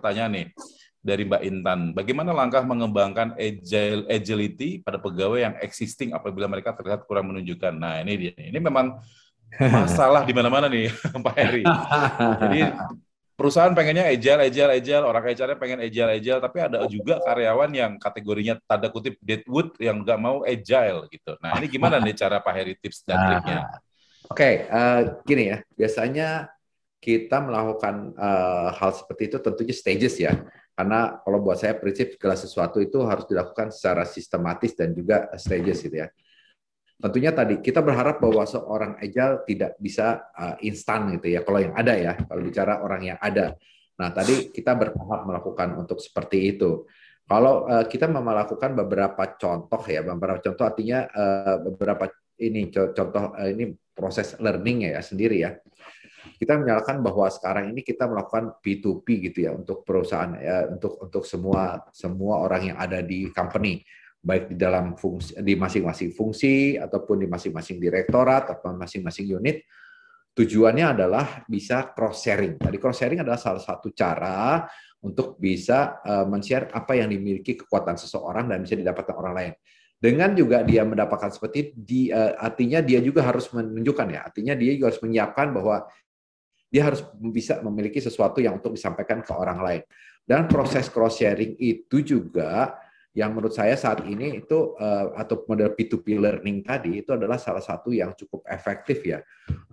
pertanyaan nih dari Mbak Intan. Bagaimana langkah mengembangkan agility pada pegawai yang existing apabila mereka terlihat kurang menunjukkan? Nah, ini dia. Ini memang masalah di mana-mana nih, Pak Heri. Jadi perusahaan pengennya agile, orang HR-nya pengen agile, tapi ada juga karyawan yang kategorinya tanda kutip deadwood yang nggak mau agile gitu. Nah, ini gimana nih cara Pak Heri tips dan triknya? Oke, gini ya, biasanya kita melakukan hal seperti itu tentunya stages ya. Karena kalau buat saya prinsip segala sesuatu itu harus dilakukan secara sistematis dan juga stages gitu ya. Tentunya tadi kita berharap bahwa seorang agile tidak bisa instan gitu ya. Kalau yang ada ya, kalau bicara orang yang ada. Nah, tadi kita bertahap melakukan untuk seperti itu. Kalau kita melakukan beberapa contoh ya, beberapa contoh artinya beberapa ini contoh ini proses learning ya sendiri ya. Kita menyalakan bahwa sekarang ini kita melakukan P2P gitu ya untuk perusahaan ya, untuk semua orang yang ada di company, baik di dalam fungsi di masing-masing fungsi ataupun di masing-masing direktorat atau masing-masing unit. Tujuannya adalah bisa cross sharing. Tadi cross sharing adalah salah satu cara untuk bisa men-share apa yang dimiliki kekuatan seseorang dan bisa didapatkan orang lain. Dengan juga dia mendapatkan seperti artinya dia juga harus menunjukkan ya, artinya dia juga harus menyiapkan bahwa dia harus bisa memiliki sesuatu yang untuk disampaikan ke orang lain. Dan proses cross sharing itu juga yang menurut saya saat ini itu atau model P2P learning tadi itu adalah salah satu yang cukup efektif ya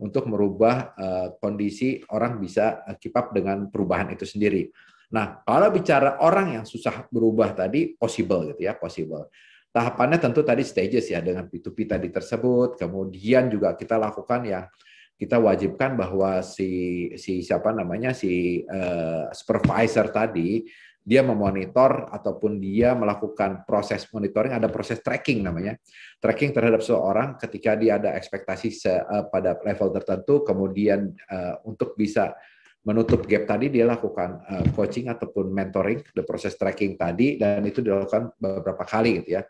untuk merubah kondisi orang bisa keep up dengan perubahan itu sendiri. Nah, kalau bicara orang yang susah berubah tadi possible gitu ya, possible. Tahapannya tentu tadi stages ya dengan P2P tadi tersebut, kemudian juga kita lakukan yang kita wajibkan bahwa si siapa namanya si supervisor tadi dia memonitor ataupun dia melakukan proses monitoring, ada proses tracking namanya, tracking terhadap seseorang ketika dia ada ekspektasi pada level tertentu, kemudian untuk bisa menutup gap tadi dia lakukan coaching ataupun mentoring, the proses tracking tadi, dan itu dilakukan beberapa kali gitu ya,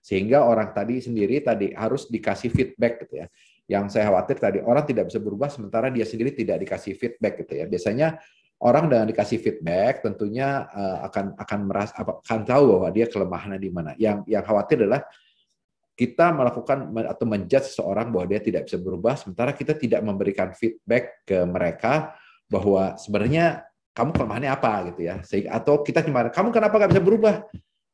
sehingga orang tadi sendiri tadi harus dikasih feedback gitu ya. Yang saya khawatir tadi orang tidak bisa berubah sementara dia sendiri tidak dikasih feedback gitu ya. Biasanya orang dengan dikasih feedback tentunya akan merasa akan tahu bahwa dia kelemahannya di mana. Yang khawatir adalah kita melakukan atau menjudge seseorang bahwa dia tidak bisa berubah sementara kita tidak memberikan feedback ke mereka bahwa sebenarnya kamu kelemahannya apa gitu ya. Atau kita cuma kamu kenapa nggak bisa berubah?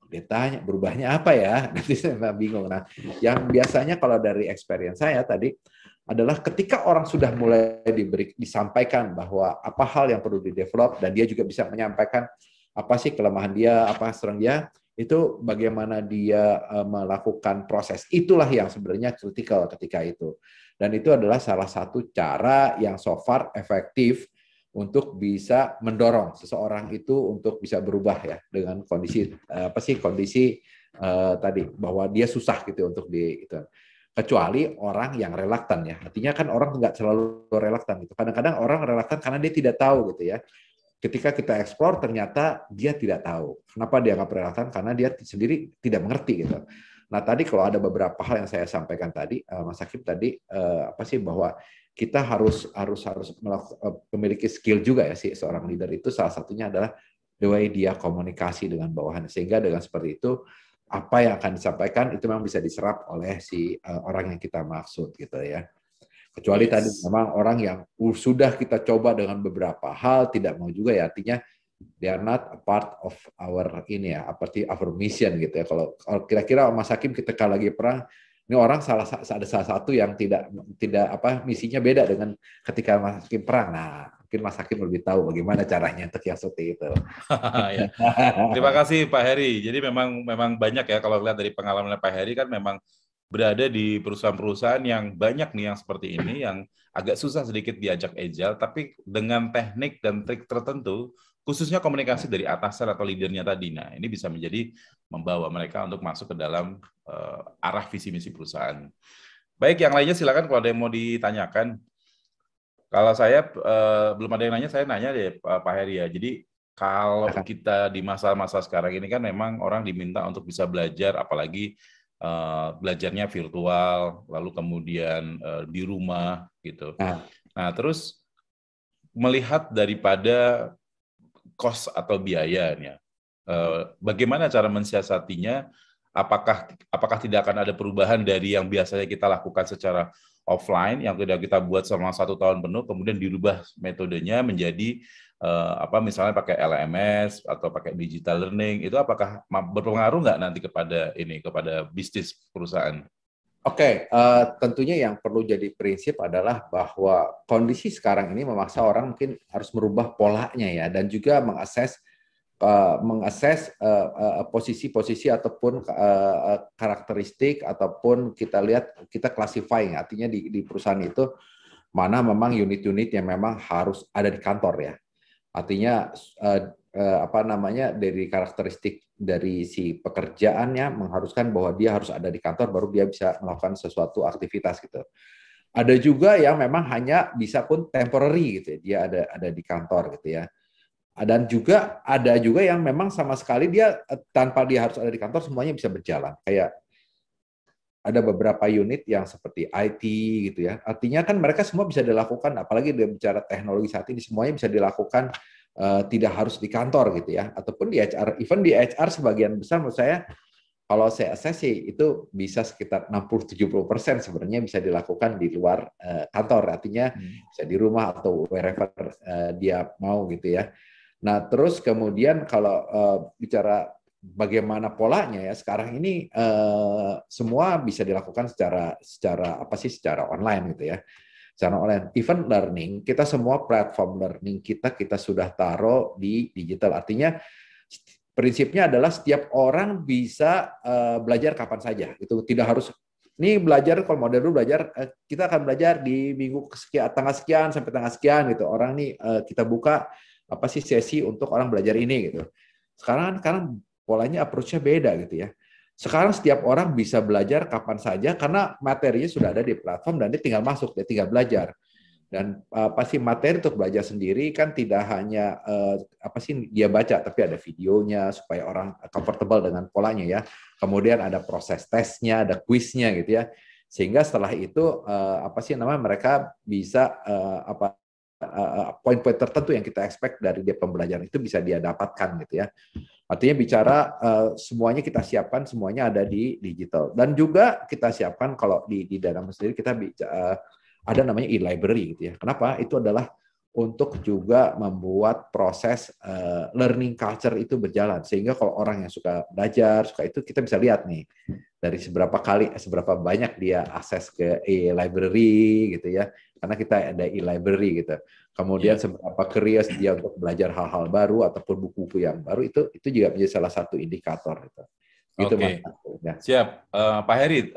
Dia tanya berubahnya apa ya, nanti saya bingung. Nah, yang biasanya kalau dari experience saya tadi adalah ketika orang sudah mulai disampaikan bahwa apa hal yang perlu di-develop dan dia juga bisa menyampaikan apa sih kelemahan dia, apa strength dia, itu bagaimana dia melakukan proses. Itulah yang sebenarnya kritikal ketika itu. Dan itu adalah salah satu cara yang so far efektif untuk bisa mendorong seseorang itu untuk bisa berubah ya dengan kondisi kondisi tadi bahwa dia susah gitu untuk itu, kecuali orang yang relaktan ya, artinya kan orang nggak selalu relaktan gitu, kadang-kadang orang relaktan karena dia tidak tahu gitu ya, ketika kita eksplor ternyata dia tidak tahu kenapa dia nggak relaktan karena dia sendiri tidak mengerti gitu. Nah tadi kalau ada beberapa hal yang saya sampaikan tadi Mas Hakim tadi bahwa kita harus memiliki skill juga ya sih seorang leader itu, salah satunya adalah the way dia komunikasi dengan bawahan, sehingga dengan seperti itu apa yang akan disampaikan itu memang bisa diserap oleh si orang yang kita maksud gitu ya. Kecuali tadi memang orang yang sudah kita coba dengan beberapa hal tidak mau juga ya, artinya they are not a part of our ini ya, our mission gitu ya. Kalau kira-kira Mas Hakim ketika lagi perang, ini orang ada salah satu yang tidak misinya beda dengan ketika Mas Hakim perang. Nah, mungkin Mas Hakim lebih tahu bagaimana caranya untuk yang seperti itu. Ya. Terima kasih Pak Heri. Jadi memang banyak ya kalau lihat dari pengalaman Pak Heri kan memang berada di perusahaan-perusahaan yang banyak nih yang seperti ini yang agak susah sedikit diajak agile, tapi dengan teknik dan trik tertentu, khususnya komunikasi dari atasan atau leadernya tadi. Nah, ini bisa menjadi membawa mereka untuk masuk ke dalam arah visi misi perusahaan. Baik, yang lainnya silakan kalau ada yang mau ditanyakan. Kalau saya belum ada yang nanya, saya nanya deh Pak Heri ya. Jadi kalau kita di masa-masa sekarang ini kan memang orang diminta untuk bisa belajar, apalagi belajarnya virtual, lalu kemudian di rumah gitu. Nah, terus melihat daripada cost atau biayanya. Bagaimana cara mensiasatinya? Apakah tidak akan ada perubahan dari yang biasanya kita lakukan secara offline yang tidak kita buat selama 1 tahun penuh, kemudian dirubah metodenya menjadi misalnya pakai LMS atau pakai digital learning, itu apakah berpengaruh nggak nanti kepada bisnis perusahaan? Oke, tentunya yang perlu jadi prinsip adalah bahwa kondisi sekarang ini memaksa orang mungkin harus merubah polanya ya, dan juga mengakses posisi-posisi ataupun karakteristik ataupun kita lihat kita classifying, artinya di perusahaan itu mana memang unit-unit yang memang harus ada di kantor ya, artinya dari karakteristik dari si pekerjaannya mengharuskan bahwa dia harus ada di kantor baru dia bisa melakukan sesuatu aktivitas gitu. Ada juga yang memang hanya bisa pun temporary gitu ya, dia ada di kantor gitu ya. Dan juga ada juga yang memang sama sekali dia tanpa dia harus ada di kantor semuanya bisa berjalan. Kayak ada beberapa unit yang seperti IT gitu ya. Artinya kan mereka semua bisa dilakukan, apalagi dia bicara teknologi saat ini semuanya bisa dilakukan tidak harus di kantor gitu ya. Ataupun di HR, even di HR sebagian besar menurut saya kalau saya assess sih itu bisa sekitar 60-70% sebenarnya bisa dilakukan di luar kantor. Artinya bisa di rumah atau wherever dia mau gitu ya. Nah, terus kemudian kalau bicara bagaimana polanya ya, sekarang ini semua bisa dilakukan secara online gitu ya. Secara online, even learning, kita semua platform learning kita sudah taruh di digital. Artinya prinsipnya adalah setiap orang bisa belajar kapan saja. Itu tidak harus ini belajar kalau model dulu belajar kita akan belajar di minggu sekian, tanggal sekian sampai tanggal sekian gitu. Orang nih kita buka sesi untuk orang belajar ini gitu. Sekarang polanya approach-nya beda gitu ya. Sekarang setiap orang bisa belajar kapan saja karena materinya sudah ada di platform dan dia tinggal masuk, dia tinggal belajar. Dan materi untuk belajar sendiri kan tidak hanya dia baca, tapi ada videonya supaya orang comfortable dengan polanya ya. Kemudian ada proses tesnya, ada kuisnya gitu ya. Sehingga setelah itu mereka bisa poin-poin tertentu yang kita expect dari dia pembelajaran itu bisa dia dapatkan gitu ya. Artinya bicara semuanya kita siapkan, semuanya ada di digital. Dan juga kita siapkan kalau di dalam sendiri kita ada namanya e-library gitu ya. Kenapa? Itu adalah untuk juga membuat proses learning culture itu berjalan. Sehingga kalau orang yang suka belajar, suka itu kita bisa lihat nih dari seberapa banyak dia akses ke e-library gitu ya. Karena kita ada e-library gitu. Kemudian seberapa curious dia untuk belajar hal-hal baru ataupun buku-buku yang baru itu juga menjadi salah satu indikator gitu. Gitu Oke. Mas. Siap. Pak Heri,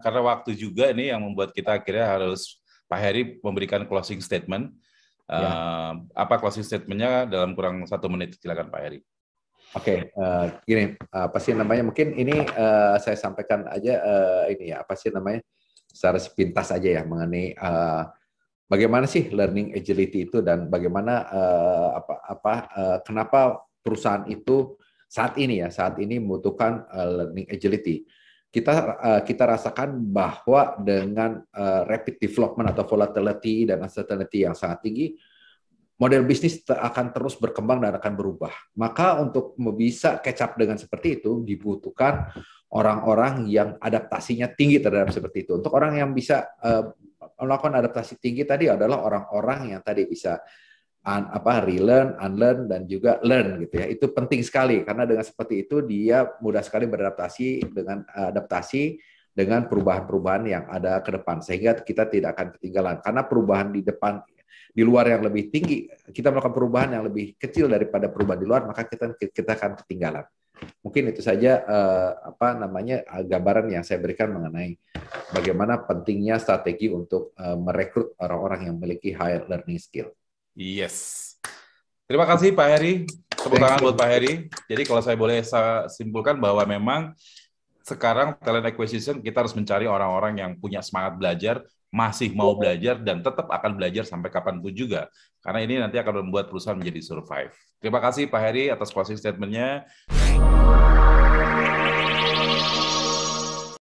karena waktu juga nih yang membuat kita akhirnya harus Pak Heri memberikan closing statement. Apa closing statement-nya dalam kurang 1 menit? Silakan Pak Heri. Oke, gini, mungkin ini saya sampaikan aja secara sepintas aja ya mengenai bagaimana sih learning agility itu dan bagaimana kenapa perusahaan itu saat ini membutuhkan learning agility. Kita rasakan bahwa dengan rapid development atau volatility dan uncertainty yang sangat tinggi, model bisnis akan terus berkembang dan akan berubah. Maka untuk bisa catch up dengan seperti itu dibutuhkan orang-orang yang adaptasinya tinggi terhadap seperti itu. Untuk orang yang bisa melakukan adaptasi tinggi tadi adalah orang-orang yang tadi bisa relearn, unlearn, dan juga learn gitu ya. Itu penting sekali karena dengan seperti itu dia mudah sekali beradaptasi dengan perubahan-perubahan yang ada ke depan sehingga kita tidak akan ketinggalan. Karena perubahan di depan di luar yang lebih tinggi, kita melakukan perubahan yang lebih kecil daripada perubahan di luar, maka kita akan ketinggalan. Mungkin itu saja gambaran yang saya berikan mengenai bagaimana pentingnya strategi untuk merekrut orang-orang yang memiliki higher learning skill. Yes. Terima kasih Pak Heri. Tepuk tangan buat Pak Heri. Jadi kalau saya boleh simpulkan bahwa memang sekarang talent acquisition kita harus mencari orang-orang yang punya semangat belajar, masih mau belajar, dan tetap akan belajar sampai kapanpun juga. Karena ini nanti akan membuat perusahaan menjadi survive. Terima kasih Pak Heri atas closing statement-nya.